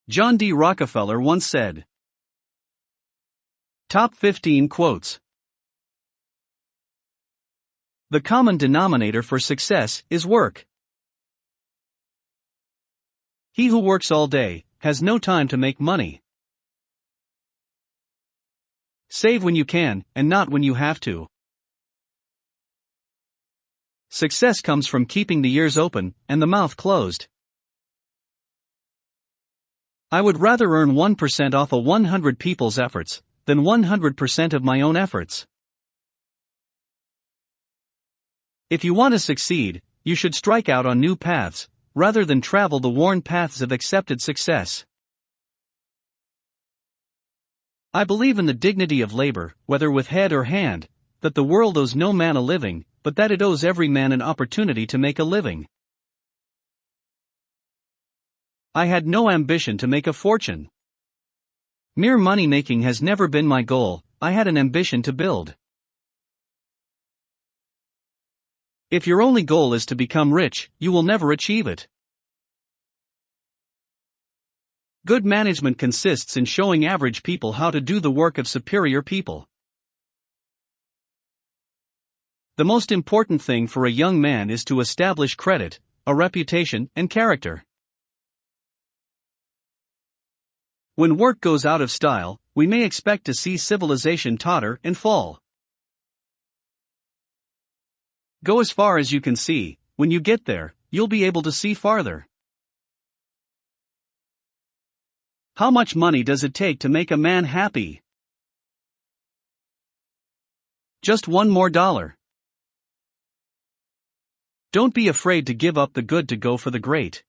John D. Rockefeller once said. Top 15 quotes. The common denominator for success is work. He who works all day has no time to make money. Save when you can, and not when you have to. Success comes from keeping the ears open and the mouth closed. I would rather earn 1% off of 100 people's efforts than 100% of my own efforts. If you want to succeed, you should strike out on new paths, rather than travel the worn paths of accepted success. I believe in the dignity of labor, whether with head or hand, that the world owes no man a living, but that it owes every man an opportunity to make a living. I had no ambition to make a fortune. Mere money-making has never been my goal. I had an ambition to build. If your only goal is to become rich, you will never achieve it. Good management consists in showing average people how to do the work of superior people. The most important thing for a young man is to establish credit, a reputation, and character. When work goes out of style, we may expect to see civilization totter and fall. Go as far as you can see. When you get there, you'll be able to see farther. How much money does it take to make a man happy? Just one more dollar. Don't be afraid to give up the good to go for the great.